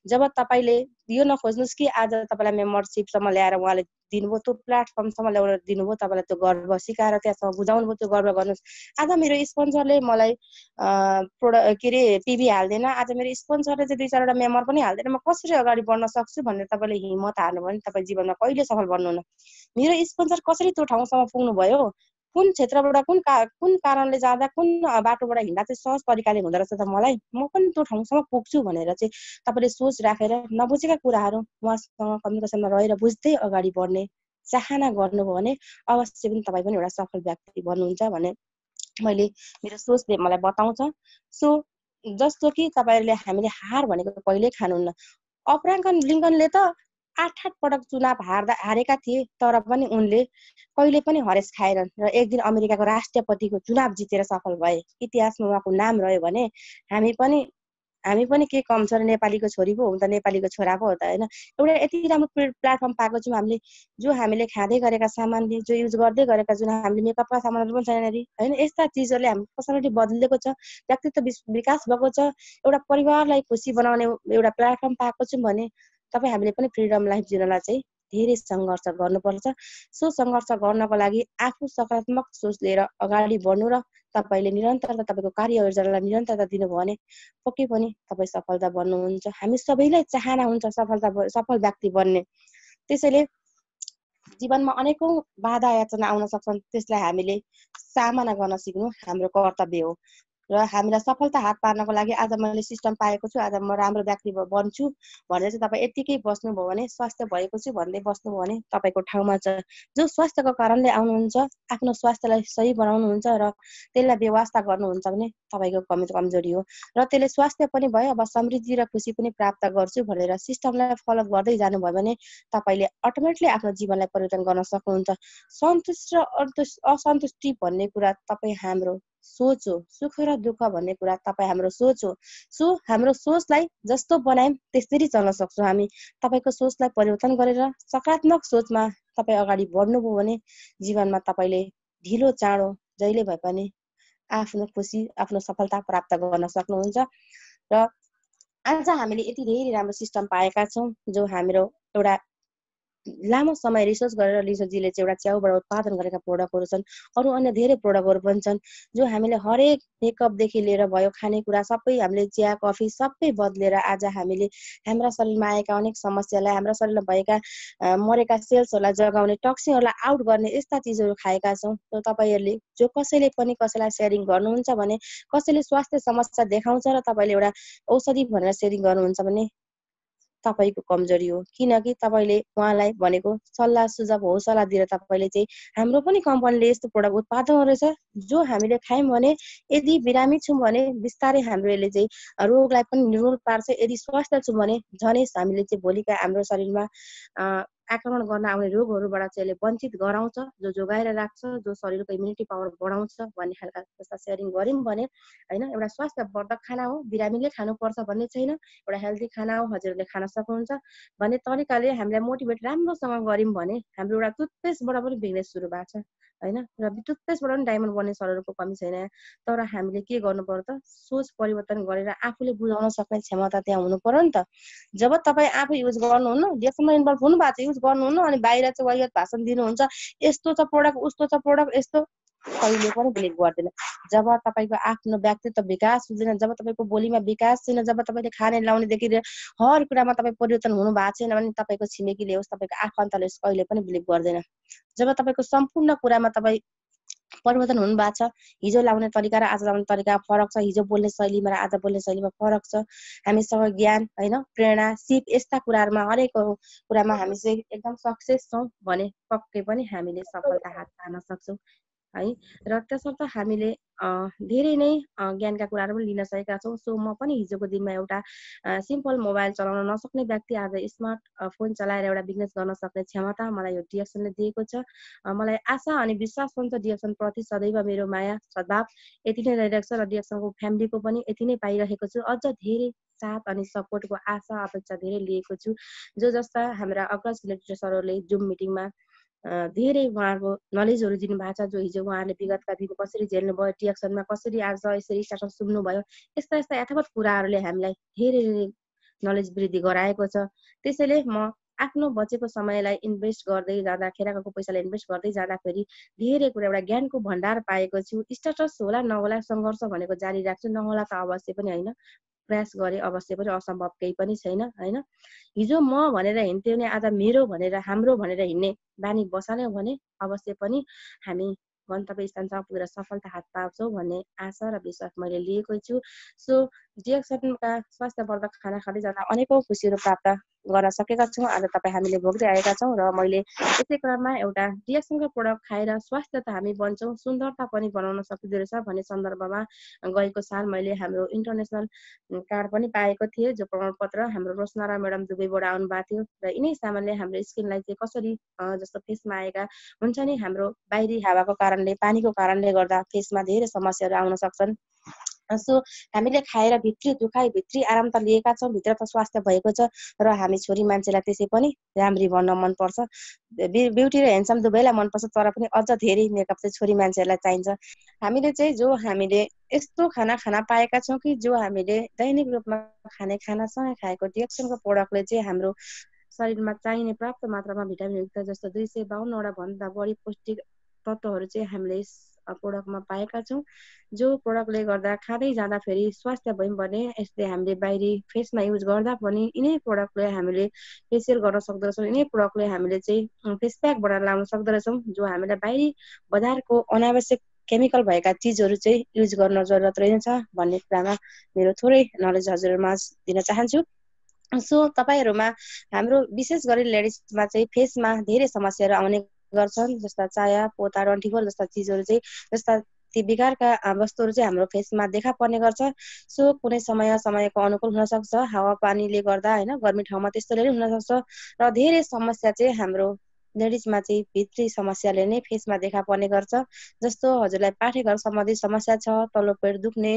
जब तपाईँले यो नखोज्नुहोस् कि आज तपाईँलाई मेम्बरसिपसम्म ल्याएर उहाँले दिनुभयो, त्यो प्लेटफर्मसम्म ल्याएर दिनुभयो, तपाईँलाई त्यो गर्व सिकाएर त्यहाँसम्म बुझाउनु भयो, त्यो गर्व गर्नुहोस्। आज मेरो स्पोन्सरले मलाई के अरे पिबी हाल्दैन, आज मेरो स्पोन्सरले चाहिँ 2-4 वटा मेम्बर पनि हाल्दैन, म कसरी अगाडि बढ्न सक्छु भनेर तपाईँले हिम्मत हार्नु भने तपाईँ जीवनमा कहिले सफल बन्नुहुन्न। मेरो स्पोन्सर कसरी त्यो ठाउँसम्म पुग्नु भयो, कुन क्षेत्रबाट कुन कारणले जाँदा कुन बाटोबाट हिँड्दा चाहिँ सहज तरिकाले हुँदो रहेछ त मलाई, म पनि त्यो ठाउँसम्म पुग्छु भनेर चाहिँ तपाईँले सोच राखेर नबुझेका कुराहरू उहाँसँग कम्युनिकेसनमा रहेर बुझ्दै अगाडि बढ्ने चाहना गर्नुभयो भने अवश्य पनि तपाईँ पनि एउटा सफल व्यक्ति बन्नुहुन्छ भन्ने मैले मेरो सोचले मलाई बताउँछ। सो जस्तो कि तपाईँहरूले हामीले हार भनेको कहिल्यै खानुहुन्न। अब्राहम लिङ्कनले त 8 पटक चुनाव हारेका थिए, तर पनि उनले कहिले पनि हरेस खाएनन् र एक दिन अमेरिकाको राष्ट्रपतिको चुनाव जितेर सफल भए। इतिहासमा उहाँको नाम रह्यो भने हामी पनि के कम छ र नेपालीको छोरी पो हो त, नेपालीको छोरा पो हो त होइन। एउटा यति राम्रो प्लेटफर्म पाएको छौँ हामीले। जो हामीले खाँदै गरेका सामानले, जो युज गर्दै गरेका जुन हामीले मेकअपका सामानहरू पनि छैन होइन, यस्ता चिजहरूले हाम्रो पर्सनालिटी बदलेको छ, व्यक्तित्व विकास भएको छ, एउटा परिवारलाई खुसी बनाउने एउटा प्लेटफर्म पाएको छौँ भने तपाईँ हामीले पनि फ्रिडम लाइफ जिउनलाई चाहिँ धेरै सङ्घर्ष गर्नुपर्छ। सो सङ्घर्ष गर्नको लागि आफू सकारात्मक सोच लिएर अगाडि बढ्नु र तपाईँले निरन्तरता तपाईँको कार्य योजनालाई निरन्तरता दिनुभयो भने पक्कै पनि तपाईँ सफलता बन्नुहुन्छ। हामी सबैलाई चाहना हुन्छ सफल व्यक्ति बन्ने। त्यसैले जीवनमा अनेकौं बाधा यातना आउन सक्छन्, त्यसलाई हामीले सामना गर्न सिक्नु हाम्रो कर्तव्य हो। र हामीलाई सफलता हात पार्नको लागि आज मैले सिस्टम पाएको छु, आज म राम्रो व्यक्ति बन्छु भनेर चाहिँ तपाईँ यत्तिकै बस्नुभयो भने, स्वास्थ्य भएको छु भन्दै बस्नुभयो भने तपाईँको ठाउँमा छ। जो स्वास्थ्यको कारणले आउनुहुन्छ, आफ्नो स्वास्थ्यलाई सही बनाउनुहुन्छ र त्यसलाई व्यवस्था गर्नुहुन्छ भने तपाईँको कमजोरी हो। र त्यसले स्वास्थ्य पनि भयो, अब समृद्धि र खुसी पनि प्राप्त गर्छु भनेर सिस्टमलाई फलो गर्दै जानुभयो भने तपाईँले अटोमेटिकली आफ्नो जीवनलाई परिवर्तन गर्न सक्नुहुन्छ। सन्तुष्ट र असन्तुष्टि भन्ने कुरा तपाईँ हाम्रो सोच हो। सुख र दुःख भन्ने कुरा तपाईँ हाम्रो सोच हो। सो हाम्रो सोचलाई जस्तो बनायौँ त्यसरी चल्न सक्छौँ हामी। तपाईँको सोचलाई परिवर्तन गरेर सकारात्मक सोचमा तपाईँ अगाडि बढ्नुभयो भने जीवनमा तपाईँले ढिलो चाँडो जहिले भए पनि आफ्नो खुसी, आफ्नो सफलता प्राप्त गर्न सक्नुहुन्छ। र आज हामीले यति धेरै राम्रो सिस्टम पाएका छौँ जो हाम्रो एउटा लामो समय रिसर्च गरेर लिसोजीले चाहिँ एउटा च्याउबाट उत्पादन गरेका प्रोडक्टहरू छन्। अरू अन्य धेरै प्रोडक्टहरू पनि छन् जो हामीले हरेक मेकअपदेखि लिएर भयो खानेकुरा सबै हामीले चिया कफी सबै बदलेर आज हामीले हाम्रा शरीरमा आएका अनेक समस्यालाई, हाम्रा शरीरमा भएका मरेका सेल्सहरूलाई जगाउने, टक्सिनहरूलाई आउट गर्ने यस्ता चिजहरू खाएका छौँ। र तपाईँहरूले जो कसैले पनि कसैलाई सेयरिङ गर्नुहुन्छ भने, कसैले स्वास्थ्य समस्या देखाउँछ र तपाईँले एउटा औषधि भनेर सेयरिङ गर्नुहुन्छ भने तपाईँको कमजोरी हो। किनकि तपाईँले उहाँलाई भनेको सल्लाह सुझाव हौसला दिएर तपाईँले चाहिँ हाम्रो पनि कम्पनीले यस्तो प्रोडक्ट उत्पादन गरेछ जो हामीले खायौँ भने यदि बिरामी छौँ भने बिस्तारै हाम्रो यसले चाहिँ रोगलाई पनि निरोध पार्छ। यदि स्वस्थ छौँ भने झनै हामीले चाहिँ भोलिका हाम्रो शरीरमा आक्रमण गर्न आउने रोगहरूबाट चाहिँ यसले वञ्चित गराउँछ, जो जोगाएर राख्छ, जो शरीरको इम्युनिटी पावर बढाउँछ भन्ने खालका जस्ता सेयरिङ गऱ्यौँ भने होइन। एउटा स्वास्थ्यवर्धक खाना हो, बिरामीले खानुपर्छ भन्ने छैन, एउटा हेल्दी खाना हो, हजुरहरूले खान सक्नुहुन्छ भन्ने तरिकाले हामीलाई मोटिभेट राम्रोसँग गऱ्यौँ भने हाम्रो एउटा टुथपेस्टबाट पनि बिजनेस सुरु भएको छ होइन। र टुथपेस्टबाट पनि डायमन्ड बन्ने सरहरूको कमी छैन। तर हामीले के गर्नु पर्यो त, सोच परिवर्तन गरेर आफूले बुझाउन सक्ने क्षमता त्यहाँ हुनु पर्यो नि त। जब तपाईँ आफू युज गर्नुहुन्न, देशमा इन्भल्भ हुनु भएको छ, युज गर्नुहुन्न, अनि बाहिर चाहिँ वाहियात भाषण दिनुहुन्छ, यस्तो छ प्रोडक्ट, उस्तो छ प्रोडक्ट, यस्तो कहिले पनि बिलिभ गर्दैन। जब तपाईँको आफ्नो व्यक्तित्व विकास हुँदैन, जब तपाईँको बोलीमा विकास छैन, जब तपाईँले खाने लाउनेदेखि लिएर हर कुरामा तपाईँ परिवर्तन हुनु भएको छैन भने तपाईँको छिमेकीले होस्, तपाईँको आफन्तले होस्, कहिले पनि बिलिभ गर्दैन। जब तपाईँको सम्पूर्ण कुरामा तपाईँ परिवर्तन हुनु भएको छ, हिजो लाउने तरिका र आज लाउने तरिका फरक छ, हिजो बोल्ने शैलीमा र आज बोल्ने शैलीमा फरक छ, हामीसँग ज्ञान होइन, प्रेरणा, सिप यस्ता कुराहरूमा हरेक कुरामा हामी चाहिँ एकदम सक्सेस छौँ भने पक्कै पनि हामीले सफलता हात पार्न सक्छौँ है। र त्यसर्थ हामीले धेरै नै ज्ञानका कुराहरू पनि लिन सकेका छौँ। सो म पनि हिजोको दिनमा एउटा सिम्पल मोबाइल चलाउन नसक्ने व्यक्ति आज स्मार्ट फोन चलाएर एउटा बिजनेस गर्न सक्ने क्षमता मलाई यो डिएक्सनले दिएको छ। मलाई आशा अनि विश्वास हुन्छ डिएक्सन प्रति सदैव मेरो माया सद्भाव यति नै रहिरहेको छ र डिएक्सनको फ्यामिलीको पनि यति नै पाइरहेको छु। अझ धेरै साथ अनि सपोर्टको आशा अपेक्षा धेरै लिएको छु। जो जस्ता हाम्रा अग्रज इलेक्ट्रिक सरहरूले जुम मिटिङमा धेरै उहाँको नलेजहरू दिनुभएको छ, जो हिजो उहाँहरूले विगतका दिन कसरी झेल्नु भयो, डिएक्सनमा कसरी आज यसरी स्ट्याटस सुन्नुभयो, यस्ता यस्ता यथावत कुराहरूले हामीलाई धेरै नलेज वृद्धि गराएको छ। त्यसैले म आफ्नो बचेको समयलाई इन्भेस्ट गर्दै जाँदा, खेराको पैसालाई इन्भेस्ट गर्दै जाँदाखेरि धेरै कुरा एउटा ज्ञानको भण्डार पाएको छु। स्ट्याटस होला नहोला सङ्घर्ष भनेको जारी राख्छु, नहोला त अवश्य पनि होइन, प्रयास गरे अवश्य पनि असम्भव केही पनि छैन होइन। हिजो म भनेर हिँड्थ्यो भने आज मेरो भनेर, हाम्रो भनेर हिँड्ने बानी बसाल्यौँ भने अवश्य पनि हामी गन्तव्य स्थानसम्म पुगेर सफलता हात पार्छौँ भन्ने आशा र विश्वास मैले लिएको छु। सो डिएक्सनका स्वास्थ्यवर्धक खाना खाँदै जाँदा अनेकौँ खुसीहरू प्राप्त गर्न सकेका छौँ। आज तपाईँ हामीले भोग्दै आएका छौँ र मैले यसै क्रममा एउटा डिएक्सनको प्रोडक्ट खाएर स्वास्थ्य त हामी बन्छौँ, सुन्दरता पनि बनाउन सकिँदो रहेछ भन्ने सन्दर्भमा गएको साल मैले हाम्रो इन्टरनेसनल कार्ड पनि पाएको थिएँ, जो प्रमाणपत्र हाम्रो रोशनारा म्याडम दुबईबाट आउनुभएको थियो। र यिनै सामानले हाम्रो स्किनलाई चाहिँ कसरी जस्तो फेसमा आएका हुन्छ नि, हाम्रो बाहिरी हावाको कारणले, पानीको कारणले गर्दा फेसमा धेरै समस्याहरू आउन सक्छन् सो हामीले खाएर भित्री दुखाइ भित्री आराम त लिएका छौँ, भित्र त स्वास्थ्य भएको छ र हामी छोरी मान्छेलाई त्यसै पनि राम्री भन्न मनपर्छ। ब्युटी र ह्यान्डसम दुवैलाई मनपर्छ, तर पनि अझ धेरै मेकअप चाहिँ छोरी मान्छेहरूलाई चाहिन्छ। हामीले चाहिँ हामीले यस्तो खाना खान पाएका छौँ कि जो हामीले दैनिक रूपमा खाने खानासँगै खाएको डिएक्सनको प्रोडक्टले चाहिँ हाम्रो शरीरमा चाहिने पर्याप्त मात्रामा भिटामिनयुक्त जस्तो 252वटा भन्दा बढी पौष्टिक तत्त्वहरू चाहिँ हामीले यस प्रोडक्टमा पाएका छौँ। जो प्रोडक्टले गर्दा खाँदै जाँदाखेरि स्वास्थ्य भयौँ भने यसले हामीले बाहिरी फेसमा युज गर्दा पनि यिनै प्रोडक्टले हामीले फेसियल गर्न सक्दो रहेछौँ, यिनै प्रोडक्टले हामीले चाहिँ फेस प्याक बनाएर लाउन सक्दो रहेछौँ। जो हामीलाई बाहिरी बजारको अनावश्यक केमिकल भएका चिजहरू चाहिँ युज गर्न जरुरत रहेछ भन्ने कुरामा मेरो थोरै नलेज हजुरहरूमा दिन चाहन्छु। सो तपाईँहरूमा हाम्रो विशेष गरी लेडिजमा चाहिँ फेसमा धेरै समस्याहरू आउने गर्छन्, जस्ता चाया पोता डन्ठीफोर जस्ता चिजहरू चाहिँ जस्ता ती विकारका वस्तुहरू चाहिँ हाम्रो फेसमा देखा पर्ने गर्छ। सो कुनै समयको अनुकूल हुनसक्छ, हावापानीले गर्दा होइन, गर्मी ठाउँमा त्यस्तोले नै हुनसक्छ र धेरै समस्या चाहिँ हाम्रो लेडिजमा चाहिँ भित्री समस्याले नै फेसमा देखा पर्ने गर्छ। जस्तो हजुरलाई पाठेघर सम्बन्धी समस्या छ, तल्लो पेट दुख्ने,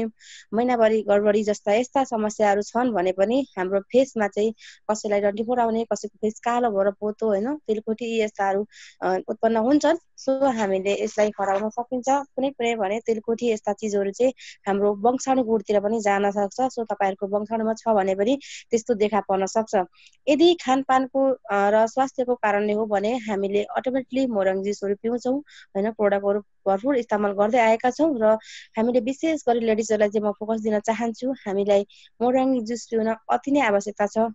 महिनाभरि गडबडी जस्ता यस्ता समस्याहरू छन् भने पनि हाम्रो फेसमा चाहिँ कसैलाई डन्ठीफोर आउने, कसैको फेस कालो भएर पोतो होइन, तिलकुटी यस्ताहरू उत्पन्न हुन्छन्। सो हामीले यसलाई हराउन सकिन्छ। कुनै भने तिलकुटी यस्ता चिजहरू चाहिँ हाम्रो वंशाणु गुणतिर पनि जान सक्छ। सो तपाईँहरूको वंशाणुमा छ भने पनि त्यस्तो देखा पर्न सक्छ। यदि खानपानको र स्वास्थ्यको कारणले हो भने हामीले अटोमेटिकली मोरङ जुसहरू पिउँछौँ होइन, प्रोडक्टहरू भरपुर इस्तेमाल गर्दै आएका छौँ र हामीले विशेष गरी लेडिजहरूलाई चाहिँ म फोकस दिन चाहन्छु, हामीलाई मोरङ जुस पिउन अति नै आवश्यकता छ।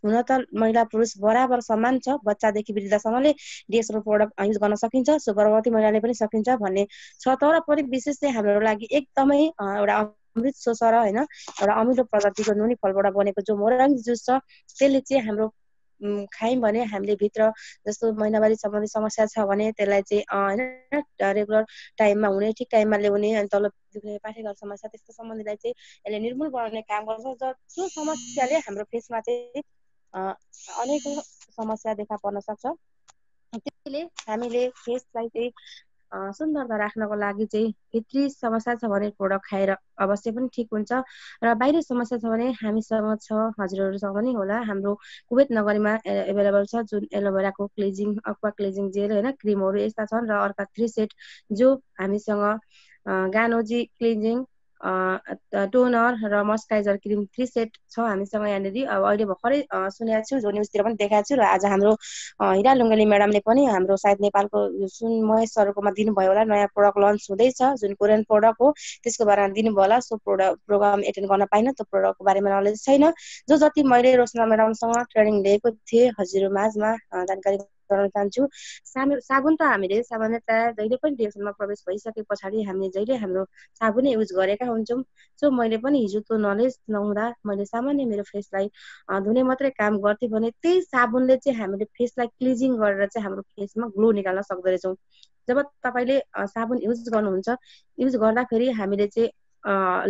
हुन त महिला पुरुष बराबर समान छ, बच्चादेखि वृद्धसम्मले डिएक्सको प्रोडक्ट युज गर्न सकिन्छ, सो गर्भवती महिलाले पनि सकिन्छ भन्ने छ। तर पनि विशेष चाहिँ हाम्रो लागि एकदमै एउटा अमृत सोसर होइन, एउटा अमिलो प्रजातिको नुनी फलबाट बनेको जो मोरङ जुस छ त्यसले चाहिँ हाम्रो खायौँ भने हामीले भित्र जस्तो महिनावारी सम्बन्धी समस्या छ भने त्यसलाई चाहिँ होइन रेगुलर टाइममा हुने, ठिक टाइममा ल्याउने, अनि तल दुख्ने पाठेघर समस्या त्यस्तो सम्बन्धीलाई चाहिँ यसले निर्मूल बनाउने काम गर्छ। जो समस्याले हाम्रो फेसमा चाहिँ अनेकौँ समस्या देखा पर्न सक्छ। त्यसैले हामीले फेसलाई चाहिँ सुन्दरता राख्नको लागि चाहिँ भित्री समस्या छ भने प्रोडक्ट खाएर अवश्य पनि ठिक हुन्छ, र बाहिरी समस्या छ भने हामीसँग छ, हजुरहरूसँग पनि होला, हाम्रो कुवेत नगरीमा एभाइलेबल छ जुन एलोभेराको क्लिजिङ, अक्वा क्लिजिङ जेल होइन, क्रिमहरू यस्ता छन्, र अर्का 3 सेट जो हामीसँग गानोजी क्लिजिङ, टोनर र मोइस्चराइजर क्रिम 3 सेट छ हामीसँग यहाँनिर। अब अहिले भर्खरै सुनेको छु, जो न्युजतिर पनि देखाएको छु, र आज हाम्रो हिरा लुङ्गेली म्याडमले पनि हाम्रो सायद नेपालको सुन महेशहरूकोमा दिनुभयो होला, नयाँ प्रोडक्ट लन्च हुँदैछ जुन कोरियन प्रोडक्ट हो, त्यसको बारेमा दिनुभयो होला। सो प्रोग्राम एटेन्ड गर्न पाइनँ, त्यो प्रोडक्टको बारेमा नलेज छैन। जो जति मैले रोशना म्याडमसँग ट्रेनिङ लिएको थिएँ हजुर माझमा जानकारी गराउन चाहन्छु। साबुन त हामीले सामान्यतया जहिले पनि डिएक्सनमा प्रवेश भइसके पछाडि हामीले जहिले हाम्रो साबुनै युज गरेका हुन्छौँ। सो मैले पनि हिजो त्यो नलेज नहुँदा मैले सामान्य मेरो फेसलाई धुने मात्रै काम गर्थेँ भने त्यही साबुनले चाहिँ हामीले फेसलाई क्लिजिङ गरेर चाहिँ हाम्रो फेसमा ग्लो निकाल्न सक्दो रहेछौँ। जब तपाईँले साबुन युज गर्नुहुन्छ, युज गर्दाखेरि हामीले चाहिँ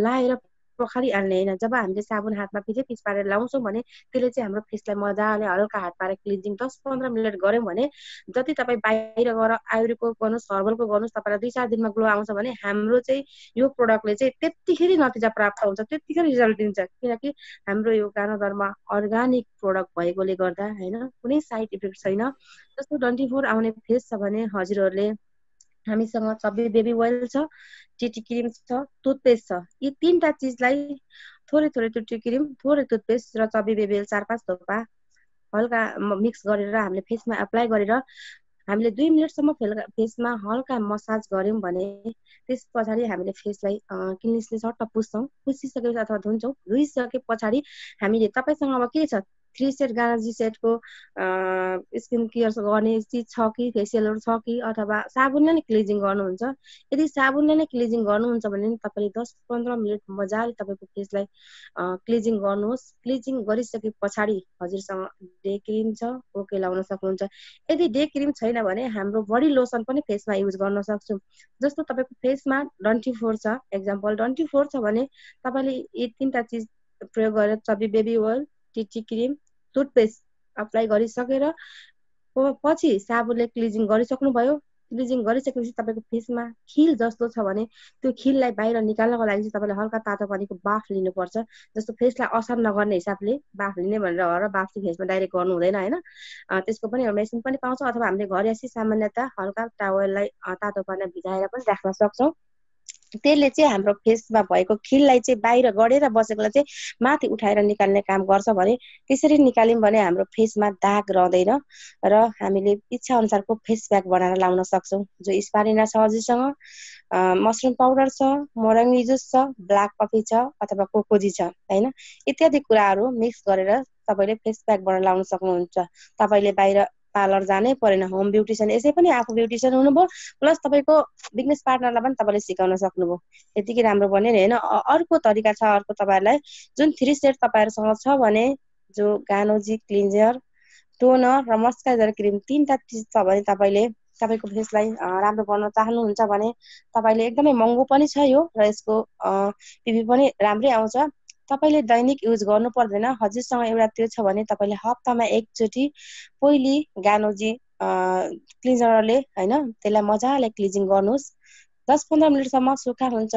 लाएर पखालिहाल्ने होइन, जब हामीले साबुन हातमा पिच पारेर लाउँछौँ भने त्यसले चाहिँ हाम्रो फेसलाई मजाले हल्का हात पारेर क्लिजिङ 10-15 मिनट गऱ्यौँ भने जति तपाईँ बाहिर गएर आयुर्वेदको गर्नुहोस्, हर्बलको गर्नुहोस्, तपाईँलाई 2-4 दिनमा ग्लो आउँछ भने हाम्रो चाहिँ यो प्रोडक्टले चाहिँ त्यतिखेर नतिजा प्राप्त हुन्छ, त्यतिखेर रिजल्ट दिन्छ। किनकि हाम्रो यो गानोदरमा अर्ग्यानिक प्रोडक्ट भएकोले गर्दा होइन, कुनै साइड इफेक्ट छैन। जस्तो डन्ठीफोर आउने फेस छ भने हजुरहरूले हामीसँग चब्बी बेबी ओइल छ, टिटी क्रिम छ, टुथपेस्ट छ, यी 3टा चिजलाई थोरै थोरै टिटी क्रिम, थोरै टुथपेस्ट र चब्बी बेबी ओइल 4-5 थोपा हल्का मिक्स गरेर हामीले फेसमा एप्लाई गरेर हामीले 2 मिनटसम्म फेसमा हल्का मसाज गऱ्यौँ भने त्यस पछाडि हामीले फेसलाई क्लिनिसले सट्ट पुस्छौँ, पुसिसकेपछि अथवा धुन्छौँ, धुइसके पछाडि हामीले तपाईँसँग अब के छ 3 सेट गानाजी सेटको स्किन केयर गर्ने चिज छ कि फेसियलहरू छ कि अथवा साबुनले नै क्लिजिङ गर्नुहुन्छ। यदि साबुनले नै क्लिजिङ गर्नुहुन्छ भने तपाईँले 10-15 मिनट मजाले तपाईँको फेसलाई क्लिजिङ गर्नुहोस्। क्लिजिङ गरिसके पछाडि हजुरसँग डे क्रिम छ, ओके लाउन सक्नुहुन्छ। यदि डे क्रिम छैन भने हाम्रो बडी लोसन पनि फेसमा युज गर्न सक्छौँ। जस्तो तपाईँको फेसमा डन्ठीफोर छ, एक्जाम्पल डन्ठीफोर छ भने तपाईँले यी 3टा चिज प्रयोग गरेर चब्बी baby oil, TT cream, toothpaste apply गरिसकेर पछि साबुनले क्लिजिङ गरिसक्नुभयो, क्लिजिङ गरिसकेपछि तपाईँको फेसमा खिल जस्तो छ भने त्यो खिललाई बाहिर निकाल्नको लागि चाहिँ तपाईँले हल्का तातो पानीको बाफ लिनुपर्छ। जस्तो फेसलाई असर नगर्ने हिसाबले बाफ लिने भनेर हर बाफ चाहिँ फेसमा डाइरेक्ट गर्नु हुँदैन होइन। त्यसको पनि एउटा मेसिन पनि पाउँछ, अथवा हामीले घर यासी सामान्यतः हल्का टावललाई तातो पानीमा भिजाएर पनि राख्न सक्छौँ। त्यसले चाहिँ हाम्रो फेसमा भएको खिललाई चाहिँ बाहिर गडेर बसेकोलाई चाहिँ माथि उठाएर निकाल्ने काम गर्छ भने त्यसरी निकाल्यौँ भने हाम्रो फेसमा दाग रहँदैन र हामीले इच्छा अनुसारको फेस प्याक बनाएर लाउन सक्छौँ। जो स्पारिना छ अझैसँग, मसरुम पाउडर छ, मोरङ्गी जुस छ, ब्ल्याक कफी छ अथवा कोकोजी छ होइन, इत्यादि कुराहरू मिक्स गरेर तपाईँले फेस प्याक बनाएर लाउन सक्नुहुन्छ। तपाईँले बाहिर पार्लर जानै परेन, होम ब्युटिसियन यसै पनि आफू ब्युटिसियन हुनुभयो, प्लस तपाईँको बिजनेस पार्टनरलाई पनि तपाईँले सिकाउन सक्नुभयो। यतिकै राम्रो बन्यो नि होइन। अर्को तरिका छ, अर्को तपाईँहरूलाई जुन 3 सेट तपाईँहरूसँग छ भने जो गानोजी क्लिन्जर, टोनर र मोइस्चराइजर क्रिम 3टा चिज छ भने तपाईँले तपाईँको फेसलाई राम्रो बनाउन चाहनुहुन्छ भने तपाईँले एकदमै महँगो पनि छ यो र यसको पिभी पनि राम्रै आउँछ। तपाईँले दैनिक युज गर्नु पर्दैन। हजुरसँग एउटा त्यो छ भने तपाईँले हप्तामा एकचोटि पहिले गानोजी क्लिन्जरले होइन त्यसलाई मजाले क्लिजिङ गर्नुहोस्। 10-15 मिनटसम्म सुक्खा हुन्छ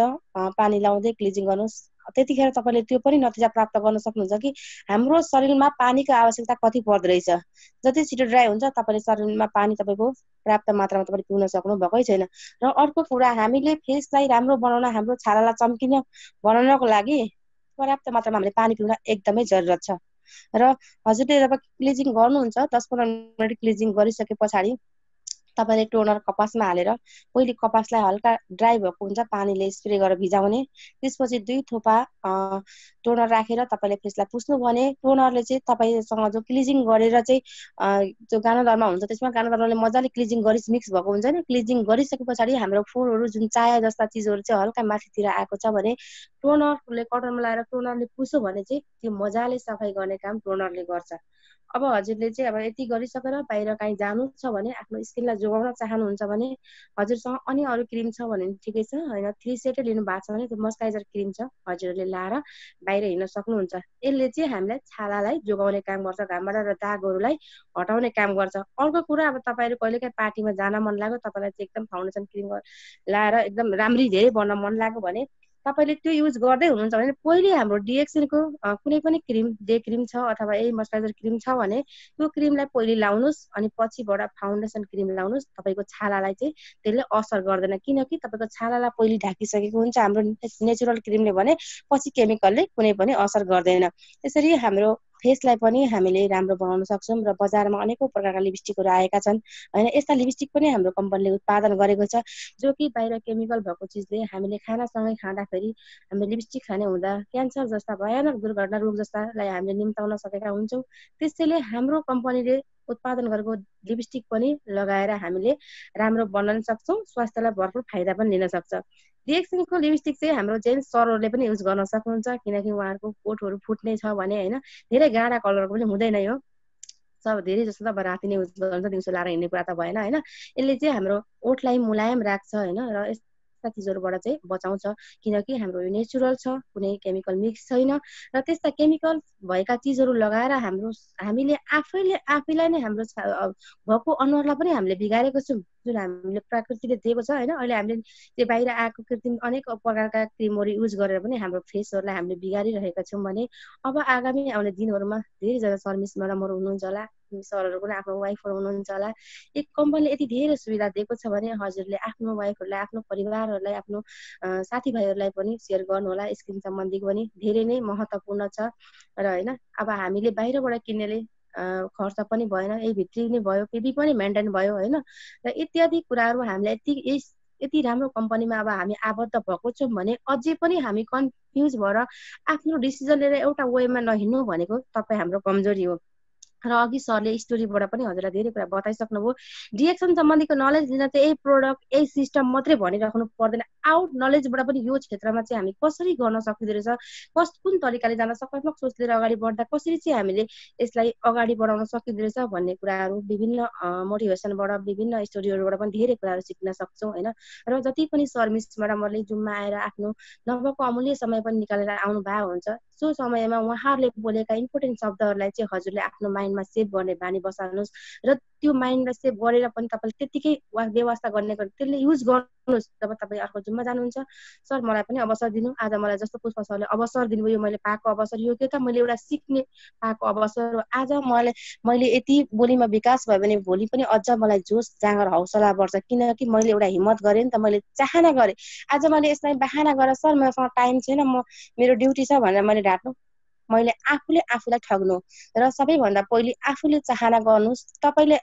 पानी लाउँदै क्लिजिङ गर्नुहोस्। त्यतिखेर तपाईँले त्यो पनि नतिजा प्राप्त गर्न सक्नुहुन्छ कि हाम्रो शरीरमा पानीको आवश्यकता कति पर्दो रहेछ। जति छिटो ड्राई हुन्छ तपाईँले शरीरमा पानी तपाईँको पर्याप्त मात्रामा तपाईँले पिउन सक्नु भएकै छैन। र अर्को कुरा, हामीले फेसलाई राम्रो बनाउन, हाम्रो छालालाई चम्किन बनाउनको लागि पर्याप्त मात्रामा हामीले पानी पिउन एकदमै जरुरत छ। र हजुरले जब क्लिजिङ गर्नुहुन्छ 10-15 मिनट क्लिजिङ गरिसके पछाडि तपाईँले टोनर कपासमा हालेर पहिले कपासलाई हल्का ड्राई भएको हुन्छ पानीले स्प्रे गरेर भिजाउने, त्यसपछि 2 थोपा टोनर राखेर तपाईँले फेसलाई पुस्नु भने टोनरले चाहिँ तपाईँसँग जो क्लिजिङ गरेर चाहिँ जो गानोदरमा हुन्छ त्यसमा गानोदरले मजाले क्लिजिङ गरी मिक्स भएको हुन्छ नि, क्लिजिङ गरिसके पछाडि हाम्रो फोरहरू जुन चाया जस्ता चिजहरू चाहिँ हल्का माथितिर आएको छ भने टोनरले कटनमा लाएर टोनरले पुस्यो भने चाहिँ त्यो मजाले सफाइ गर्ने काम टोनरले गर्छ। अब हजुरले चाहिँ अब यति गरिसकेर बाहिर काहीँ जानु छ भने, आफ्नो स्किनलाई जोगाउन चाहनुहुन्छ भने हजुरसँग अनि अरू क्रिम छ भने ठिकै छ होइन। 3 सेटै लिनु भएको छ भने त्यो मोइस्चराइजर क्रिम छ, हजुरले लाएर बाहिर हिँड्न सक्नुहुन्छ। यसले चाहिँ हामीलाई छालालाई जोगाउने काम गर्छ, घामबाट र दागहरूलाई हटाउने काम गर्छ। अर्को कुरा, अब तपाईँहरू कहिलेकाहीँ पार्टीमा जान मन लाग्यो, तपाईँलाई चाहिँ एकदम फाउन्डेसन क्रिम लाएर एकदम राम्ररी धेरै बन्न मन लाग्यो भने तपाईँले त्यो युज गर्दै हुनुहुन्छ भने पहिले हाम्रो डिएक्सनको कुनै पनि क्रिम, डे क्रिम छ अथवा यही मोइस्चराइजर क्रिम छ भने त्यो क्रिमलाई पहिले लाउनुहोस् अनि पछिबाट फाउन्डेसन क्रिम लाउनुहोस्। तपाईँको छालालाई चाहिँ त्यसले असर गर्दैन, किनकि तपाईँको छालालाई पहिले ढाकिसकेको हुन्छ हाम्रो नेचुरल क्रिमले भने पछि केमिकलले कुनै पनि असर गर्दैन। त्यसरी हाम्रो फेसलाई पनि हामीले राम्रो बनाउन सक्छौँ। र बजारमा अनेकौँ प्रकारका लिपस्टिकहरू आएका छन् होइन। यस्ता लिपस्टिक पनि हाम्रो कम्पनीले उत्पादन गरेको छ जो कि बाहिर केमिकल भएको चिजले हामीले खानासँगै खाँदाखेरि हामीले लिपस्टिक खाने हुँदा क्यान्सर जस्ता भयानक दुर्घटना रोग जस्तालाई हामीले निम्ताउन सकेका हुन्छौँ। त्यसैले हाम्रो कम्पनीले उत्पादन गरेको लिपस्टिक पनि लगाएर हामीले राम्रो बनाउन सक्छौँ, स्वास्थ्यलाई भरपुर फाइदा पनि लिन सक्छ। डिएक्सनको लिपस्टिक चाहिँ हाम्रो जेन्ट्स सरहरूले पनि युज गर्न सक्नुहुन्छ, किनकि उहाँहरूको ओठहरू फुट्ने छ भने होइन, धेरै गाढा कलरको पनि हुँदैन यो, सब धेरै जस्तो त अब राति नै युज गर्छ, दिउँसो लाएर हिँड्ने कुरा त भएन होइन। यसले चाहिँ हाम्रो ओठलाई मुलायम राख्छ होइन र यस्ता चिजहरूबाट चाहिँ बचाउँछ, किनकि हाम्रो यो नेचुरल छ, कुनै केमिकल मिक्स छैन। र त्यस्ता केमिकल भएका चिजहरू लगाएर हामीले आफैलाई नै हाम्रो भएको अनुहारलाई पनि हामीले बिगारेको छौँ, जुन हामीले प्रकृतिले दिएको छ होइन। अहिले हामीले त्यो बाहिर आएको कृत्रिम अनेक प्रकारका क्रिमहरू युज गरेर पनि हाम्रो फेसहरूलाई हामीले बिगारिरहेका छौँ भने अब आगामी आउने दिनहरूमा धेरैजना सर्मिस म्याडमहरू हुनुहुन्छ होला, सरहरू पनि आफ्नो वाइफहरू हुनुहुन्छ होला। एक कम्पनीले यति धेरै सुविधा दिएको छ भने हजुरले आफ्नो वाइफहरूलाई, आफ्नो परिवारहरूलाई, आफ्नो साथीभाइहरूलाई पनि सेयर गर्नुहोला। स्किन सम्बन्धी पनि धेरै नै महत्त्वपूर्ण छ र होइन। अब हामीले बाहिरबाट किन्नेले खर्च पनि भएन, यही भित्री नै भयो, पिबी पनि मेन्टेन भयो होइन। र इत्यादि कुराहरू हामीलाई यति राम्रो कम्पनीमा अब हामी आबद्ध भएको छौँ भने अझै पनि हामी कन्फ्युज भएर आफ्नो डिसिजन लिएर एउटा वेमा नहिँड्नु भनेको तपाईँ हाम्रो कमजोरी हो। र अघि सरले स्टोरीबाट पनि हजुरलाई धेरै कुरा बताइसक्नुभयो। डिएक्सन सम्बन्धीको नलेज लिन चाहिँ यही प्रोडक्ट, यही सिस्टम मात्रै भनिराख्नु पर्दैन, आउट नलेजबाट पनि यो क्षेत्रमा चाहिँ हामी कसरी गर्न सकिँदो रहेछ, कुन तरिकाले जान सकारात्मक सोच लिएर अगाडि बढ्दा कसरी चाहिँ हामीले यसलाई अगाडि बढाउन सकिँदो रहेछ भन्ने कुराहरू विभिन्न मोटिभेसनबाट, विभिन्न स्टोरीहरूबाट पनि धेरै कुराहरू सिक्न सक्छौँ होइन। र जति पनि सर्मिस म्याडमहरूले जुममा आएर आफ्नो लगभग अमूल्य समय पनि निकालेर आउनु भएको हुन्छ, सो समयमा उहाँहरूले बोलेका इम्पोर्टेन्ट शब्दहरूलाई चाहिँ हजुरले आफ्नो माइन्डमा सेभ गर्ने बानी बसाल्नुहोस् र त्यो माइन्डलाई सेभ गरेर पनि तपाईँले त्यतिकै व्यवस्था गर्ने गरी त्यसले युज गर्नुहोस्। जब तपाईँ अर्को जुममा जानुहुन्छ, सर मलाई पनि अवसर दिनु, आज मलाई जस्तो पुष्प सरले अवसर दिनुभयो, मैले पाएको अवसर यो के त, मैले एउटा सिक्ने पाएको अवसर हो। आज मैले यति बोलीमा विकास भयो भने भोलि पनि अझ मलाई जोस जाँगर हौसला बढ्छ, किनकि मैले एउटा हिम्मत गरेँ नि त, मैले चाहना गरेँ। आज मैले यसलाई बहाना गरेर सर मसँग टाइम छैन, मेरो ड्युटी छ भनेर मैले ढाट्नु, मैले आफूले आफूलाई ठग्नु। र सबैभन्दा पहिले आफूले चाहना गर्नुहोस्। तपाईँले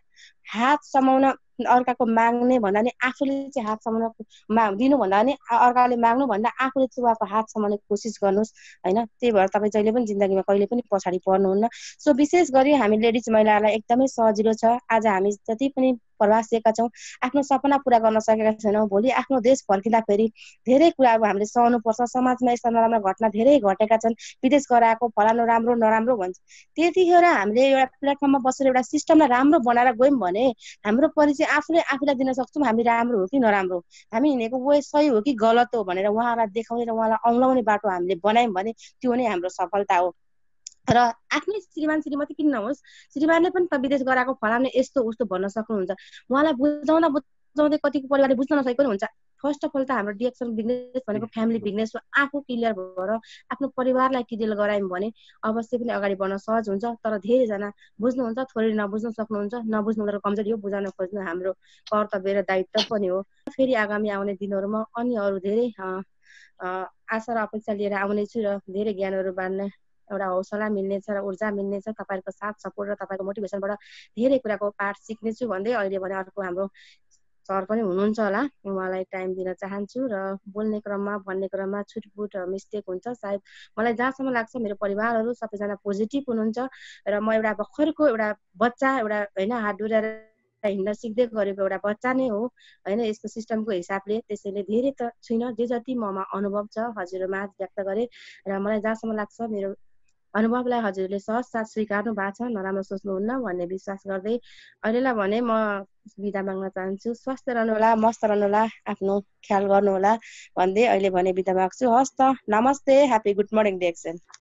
हात समाउन अर्काको माग्ने भन्दा नि आफूले चाहिँ हात समाउन दिनु भन्दा नि अर्काले माग्नु भन्दा आफूले चाहिँ उहाँको हात समाउने कोसिस गर्नुहोस् होइन। त्यही भएर तपाईँ जहिले पनि जिन्दगीमा कहिले पनि पछाडि पर्नुहुन्न। सो विशेष गरी हामी लेडिज महिलाहरूलाई एकदमै सजिलो छ। आज हामी जति पनि प्रवासिएका छौँ, आफ्नो सपना पुरा गर्न सकेका छैनौँ, भोलि आफ्नो देश फर्किँदाखेरि धेरै कुरा अब हामीले सहनुपर्छ। समाजमा यस्ता नराम्रा घटना धेरै घटेका छन्, विदेश गराएको फलानु राम्रो नराम्रो भन्छ। त्यतिखेर हामीले एउटा प्लेटफर्ममा बसेर एउटा सिस्टमलाई राम्रो बनाएर गयौँ भने हाम्रो परिचय आफूले आफूलाई दिन सक्छौँ, हामी राम्रो हो कि नराम्रो, हामी हिँडेको वे सही हो कि गलत हो भनेर उहाँलाई देखाउने र उहाँलाई औँलाउने बाटो हामीले बनायौँ भने त्यो नै हाम्रो सफलता हो। र आफ्नै श्रीमान श्रीमती किन नहोस्, श्रीमानले पनि त विदेश गराएको फलाउने यस्तो उस्तो भन्न सक्नुहुन्छ। उहाँलाई बुझाउँदै कतिको परिवारले बुझ्न नसकेको हुन्छ। फर्स्ट अफ अल त हाम्रो डिएक्सन बिजनेस भनेको फ्यामिली बिजनेस हो। आफू क्लियर भएर आफ्नो परिवारलाई क्लियर गरायौँ भने अवश्य पनि अगाडि बढ्न सहज हुन्छ। तर धेरैजना बुझ्नुहुन्छ, थोरै नबुझ्न सक्नुहुन्छ। नबुझ्नु गरेर कमजोरी हो, बुझाउन खोज्नु हाम्रो कर्तव्य र दायित्व पनि हो। फेरि आगामी आउने दिनहरूमा अन्य अरू धेरै आशा र अपेक्षा लिएर आउनेछु र धेरै ज्ञानहरू बाँड्ने एउटा हौसला मिल्नेछ र ऊर्जा मिल्नेछ। तपाईँहरूको साथ सपोर्ट र तपाईँको मोटिभेसनबाट धेरै कुराको पाठ सिक्नेछु भन्दै अहिले भने अर्को हाम्रो सर पनि हुनुहुन्छ होला, उहाँलाई टाइम दिन चाहन्छु। र बोल्ने क्रममा भन्ने क्रममा छुटपुट मिस्टेक हुन्छ सायद। मलाई जहाँसम्म लाग्छ मेरो परिवारहरू सबैजना पोजिटिभ हुनुहुन्छ र म एउटा भर्खरको एउटा बच्चा, एउटा होइन हात डुराएर हिँड्न सिक्दै गरेको एउटा बच्चा नै हो होइन यसको सिस्टमको हिसाबले। त्यसैले धेरै त छुइनँ, जे जति ममा अनुभव छ हजुरमा व्यक्त गरेँ र मलाई जहाँसम्म लाग्छ मेरो अनुभवलाई हजुरले सहज साथ स्वीकार्नु भएको छ, नराम्रो सोच्नुहुन्न भन्ने विश्वास गर्दै अहिलेलाई भने म बिदा माग्न चाहन्छु। स्वस्थ रहनुहोला, मस्त रहनुहोला, आफ्नो ख्याल गर्नुहोला भन्दै अहिले भने बिदा माग्छु। हस् त, नमस्ते, ह्याप्पी गुड मर्निङ डिएक्सन।